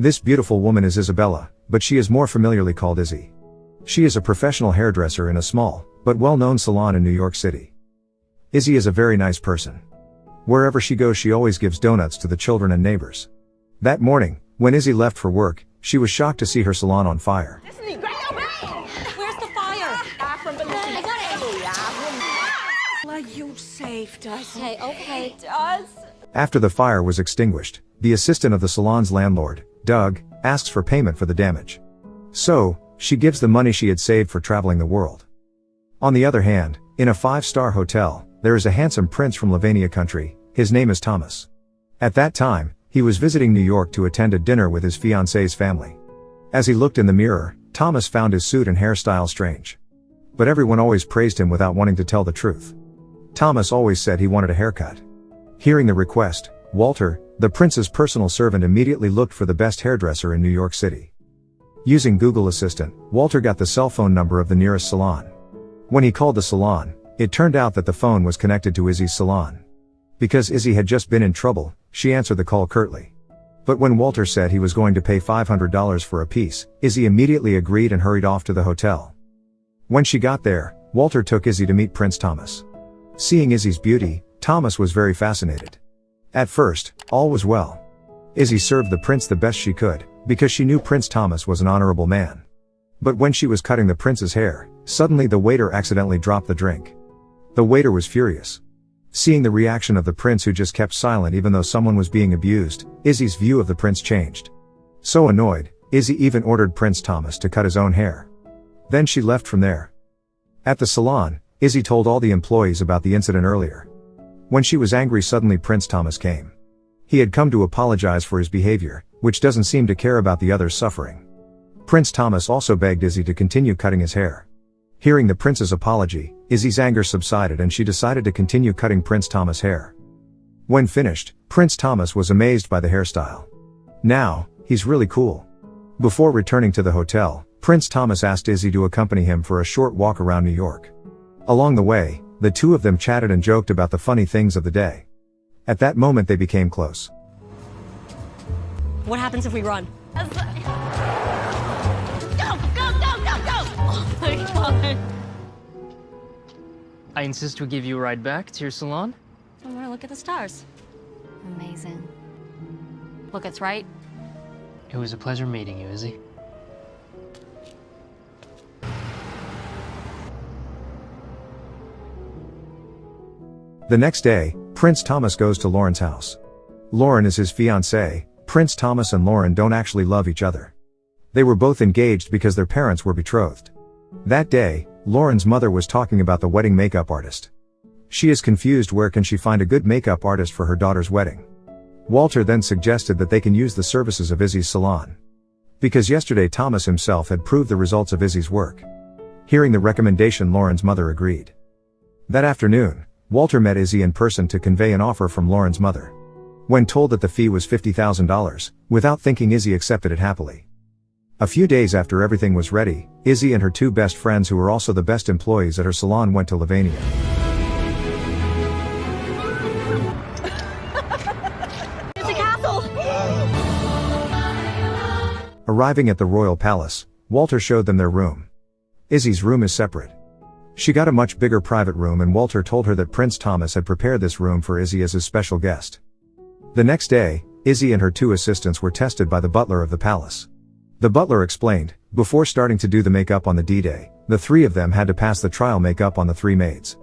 This beautiful woman is Isabella, but she is more familiarly called Izzy. She is a professional hairdresser in a small, but well-known salon in New York City. Izzy is a very nice person. Wherever she goes, she always gives donuts to the children and neighbors. That morning, when Izzy left for work, she was shocked to see her salon on fire. Where's the fire? I got it. Like you saved us. Okay. Does? After the fire was extinguished, the assistant of the salon's landlord, Doug, asks for payment for the damage. So, she gives the money she had saved for traveling the world. On the other hand, in a 5-star hotel, there is a handsome prince from Lavania country. His name is Thomas. At that time, he was visiting New York to attend a dinner with his fiancée's family. As he looked in the mirror, Thomas found his suit and hairstyle strange. But everyone always praised him without wanting to tell the truth. Thomas always said he wanted a haircut. Hearing the request, Walter, the prince's personal servant, immediately looked for the best hairdresser in New York City. Using Google Assistant, Walter got the cell phone number of the nearest salon. When he called the salon, it turned out that the phone was connected to Izzy's salon. Because Izzy had just been in trouble, she answered the call curtly. But when Walter said he was going to pay $500 for a piece, Izzy immediately agreed and hurried off to the hotel. When she got there, Walter took Izzy to meet Prince Thomas. Seeing Izzy's beauty, Thomas was very fascinated. At first, all was well. Izzy served the prince the best she could, because she knew Prince Thomas was an honorable man. But when she was cutting the prince's hair, suddenly the waiter accidentally dropped the drink. The waiter was furious. Seeing the reaction of the prince, who just kept silent even though someone was being abused, Izzy's view of the prince changed. So annoyed, Izzy even ordered Prince Thomas to cut his own hair. Then she left from there. At the salon, Izzy told all the employees about the incident earlier. When she was angry, suddenly Prince Thomas came. He had come to apologize for his behavior, which doesn't seem to care about the others' suffering. Prince Thomas also begged Izzy to continue cutting his hair. Hearing the prince's apology, Izzy's anger subsided and she decided to continue cutting Prince Thomas' hair. When finished, Prince Thomas was amazed by the hairstyle. Now, he's really cool. Before returning to the hotel, Prince Thomas asked Izzy to accompany him for a short walk around New York. Along the way, the two of them chatted and joked about the funny things of the day. At that moment they became close. What happens if we run? Go! Oh my god. I insist we give you a ride back to your salon. I want to look at the stars. Amazing. Look, it's right. It was a pleasure meeting you, Izzy. The next day, Prince Thomas goes to Lauren's house. Lauren is his fiancée. Prince Thomas and Lauren don't actually love each other. They were both engaged because their parents were betrothed. That day, Lauren's mother was talking about the wedding makeup artist. She is confused. Where can she find a good makeup artist for her daughter's wedding? Walter then suggested that they can use the services of Izzy's salon. Because yesterday Thomas himself had proved the results of Izzy's work. Hearing the recommendation, Lauren's mother agreed. That afternoon, Walter met Izzy in person to convey an offer from Lauren's mother. When told that the fee was $50,000, without thinking, Izzy accepted it happily. A few days after everything was ready, Izzy and her two best friends, who were also the best employees at her salon, went to Lavania. It's a castle! Arriving at the royal palace, Walter showed them their room. Izzy's room is separate. She got a much bigger private room, and Walter told her that Prince Thomas had prepared this room for Izzy as his special guest. The next day, Izzy and her two assistants were tested by the butler of the palace. The butler explained, before starting to do the makeup on the D-Day, the three of them had to pass the trial makeup on the three maids.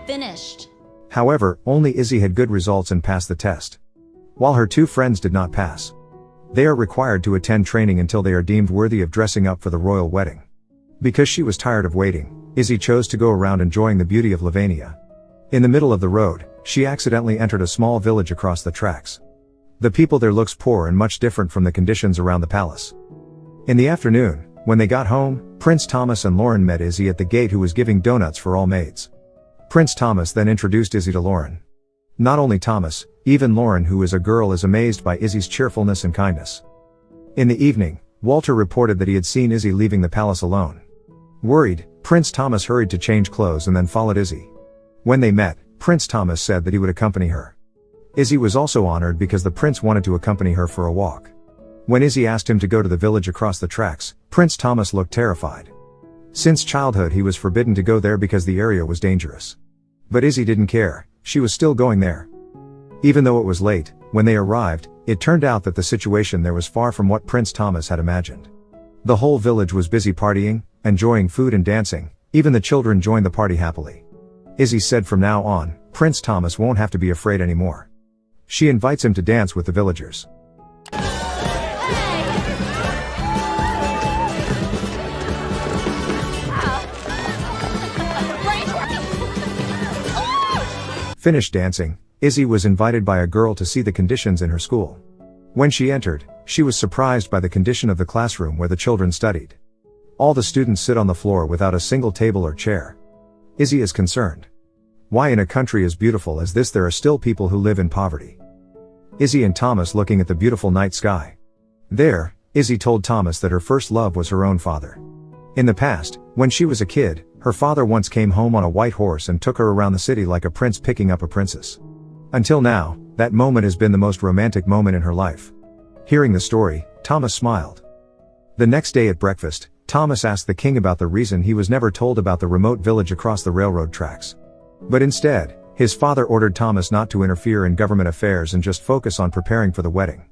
Finished. However, only Izzy had good results and passed the test, while her two friends did not pass. They are required to attend training until they are deemed worthy of dressing up for the royal wedding. Because she was tired of waiting, Izzy chose to go around enjoying the beauty of Lavania. In the middle of the road, she accidentally entered a small village across the tracks. The people there looks poor and much different from the conditions around the palace. In the afternoon, when they got home, Prince Thomas and Lauren met Izzy at the gate, who was giving donuts for all maids. Prince Thomas then introduced Izzy to Lauren. Not only Thomas, even Lauren, who is a girl, is amazed by Izzy's cheerfulness and kindness. In the evening, Walter reported that he had seen Izzy leaving the palace alone. Worried, Prince Thomas hurried to change clothes and then followed Izzy. When they met, Prince Thomas said that he would accompany her. Izzy was also honored because the prince wanted to accompany her for a walk. When Izzy asked him to go to the village across the tracks, Prince Thomas looked terrified. Since childhood he was forbidden to go there because the area was dangerous. But Izzy didn't care, she was still going there. Even though it was late, when they arrived, it turned out that the situation there was far from what Prince Thomas had imagined. The whole village was busy partying, enjoying food and dancing, even the children joined the party happily. Izzy said from now on, Prince Thomas won't have to be afraid anymore. She invites him to dance with the villagers. Finished dancing, Izzy was invited by a girl to see the conditions in her school. When she entered, she was surprised by the condition of the classroom where the children studied. All the students sit on the floor without a single table or chair. Izzy is concerned. Why in a country as beautiful as this there are still people who live in poverty? Izzy and Thomas looking at the beautiful night sky. There, Izzy told Thomas that her first love was her own father. In the past, when she was a kid, her father once came home on a white horse and took her around the city like a prince picking up a princess. Until now, that moment has been the most romantic moment in her life. Hearing the story, Thomas smiled. The next day at breakfast, Thomas asked the king about the reason he was never told about the remote village across the railroad tracks. But instead, his father ordered Thomas not to interfere in government affairs and just focus on preparing for the wedding.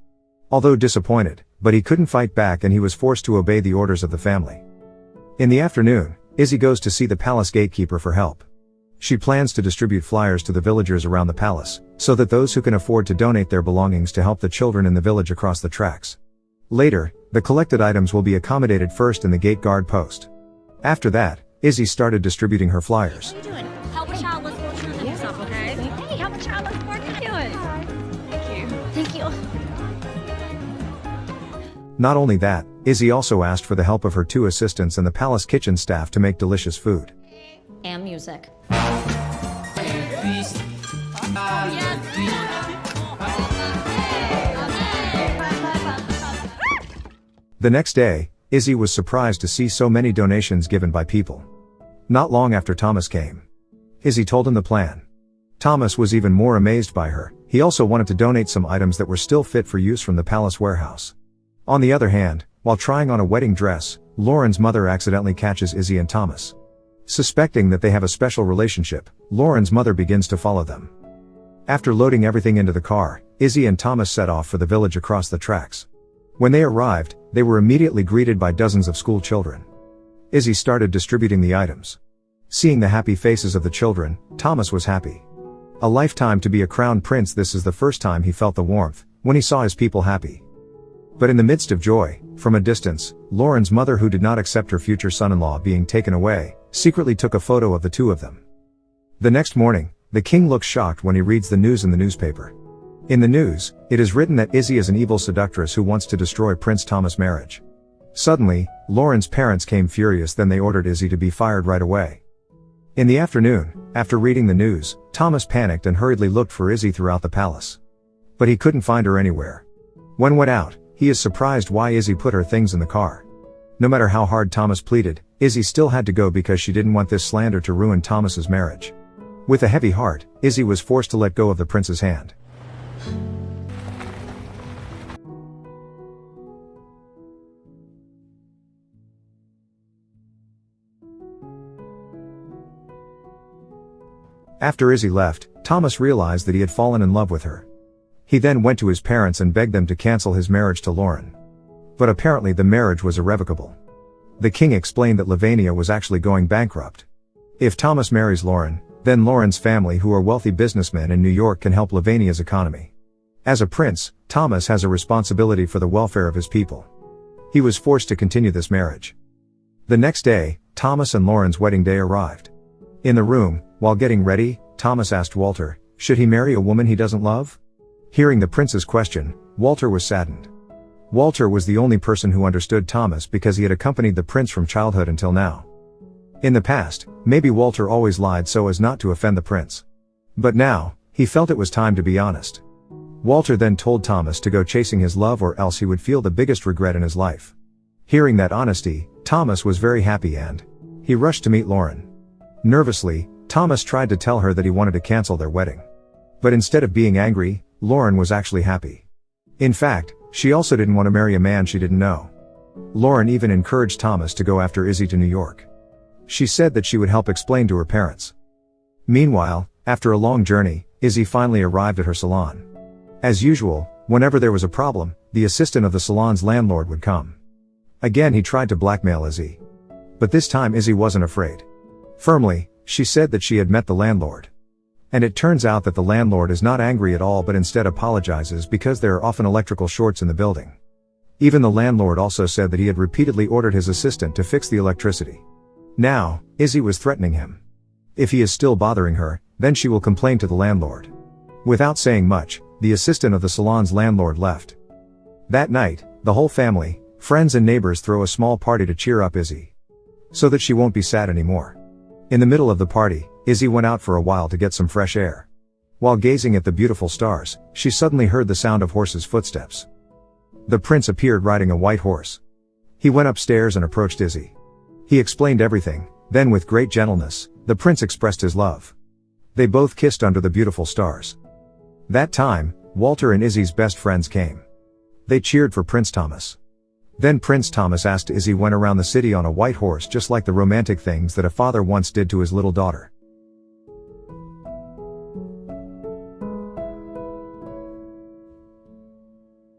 Although disappointed, but he couldn't fight back and he was forced to obey the orders of the family. In the afternoon, Izzy goes to see the palace gatekeeper for help. She plans to distribute flyers to the villagers around the palace, so that those who can afford to donate their belongings to help the children in the village across the tracks. Later, the collected items will be accommodated first in the gate guard post. After that, Izzy started distributing her flyers. What are you doing? Help a child less fortunate than yourself, okay? Hey, help a child less fortunate. What are you doing? Thank you. Thank you. Not only that, Izzy also asked for the help of her 2 assistants and the palace kitchen staff to make delicious food. And music. The next day, Izzy was surprised to see so many donations given by people. Not long after Thomas came, Izzy told him the plan. Thomas was even more amazed by her. He also wanted to donate some items that were still fit for use from the palace warehouse. On the other hand, while trying on a wedding dress, Lauren's mother accidentally catches Izzy and Thomas. Suspecting that they have a special relationship, Lauren's mother begins to follow them. After loading everything into the car, Izzy and Thomas set off for the village across the tracks. When they arrived, they were immediately greeted by dozens of school children. Izzy started distributing the items. Seeing the happy faces of the children, Thomas was happy. A lifetime to be a crowned prince, this is the first time he felt the warmth, when he saw his people happy. But in the midst of joy, from a distance, Lauren's mother, who did not accept her future son-in-law being taken away, secretly took a photo of the 2 of them. The next morning, the king looks shocked when he reads the news in the newspaper. In the news, it is written that Izzy is an evil seductress who wants to destroy Prince Thomas' marriage. Suddenly, Lauren's parents came furious, then they ordered Izzy to be fired right away. In the afternoon, after reading the news, Thomas panicked and hurriedly looked for Izzy throughout the palace. But he couldn't find her anywhere. When went out, he is surprised why Izzy put her things in the car. No matter how hard Thomas pleaded, Izzy still had to go because she didn't want this slander to ruin Thomas's marriage. With a heavy heart, Izzy was forced to let go of the prince's hand. After Izzy left, Thomas realized that he had fallen in love with her. He then went to his parents and begged them to cancel his marriage to Lauren. But apparently the marriage was irrevocable. The king explained that Lavania was actually going bankrupt. If Thomas marries Lauren, then Lauren's family, who are wealthy businessmen in New York, can help Lavania's economy. As a prince, Thomas has a responsibility for the welfare of his people. He was forced to continue this marriage. The next day, Thomas and Lauren's wedding day arrived. In the room, while getting ready, Thomas asked Walter, should he marry a woman he doesn't love? Hearing the prince's question, Walter was saddened. Walter was the only person who understood Thomas because he had accompanied the prince from childhood until now. In the past, maybe Walter always lied so as not to offend the prince. But now, he felt it was time to be honest. Walter then told Thomas to go chasing his love, or else he would feel the biggest regret in his life. Hearing that honesty, Thomas was very happy and he rushed to meet Lauren. Nervously, Thomas tried to tell her that he wanted to cancel their wedding. But instead of being angry, Lauren was actually happy. In fact, she also didn't want to marry a man she didn't know. Lauren even encouraged Thomas to go after Izzy to New York. She said that she would help explain to her parents. Meanwhile, after a long journey, Izzy finally arrived at her salon. As usual, whenever there was a problem, the assistant of the salon's landlord would come. Again he tried to blackmail Izzy. But this time Izzy wasn't afraid. Firmly, she said that she had met the landlord. And it turns out that the landlord is not angry at all but instead apologizes because there are often electrical shorts in the building. Even the landlord also said that he had repeatedly ordered his assistant to fix the electricity. Now, Izzy was threatening him. If he is still bothering her, then she will complain to the landlord. Without saying much, the assistant of the salon's landlord left. That night, the whole family, friends and neighbors throw a small party to cheer up Izzy, so that she won't be sad anymore. In the middle of the party, Izzy went out for a while to get some fresh air. While gazing at the beautiful stars, she suddenly heard the sound of horses' footsteps. The prince appeared riding a white horse. He went upstairs and approached Izzy. He explained everything, then with great gentleness, the prince expressed his love. They both kissed under the beautiful stars. That time, Walter and Izzy's best friends came. They cheered for Prince Thomas. Then Prince Thomas asked Izzy went around the city on a white horse just like the romantic things that a father once did to his little daughter.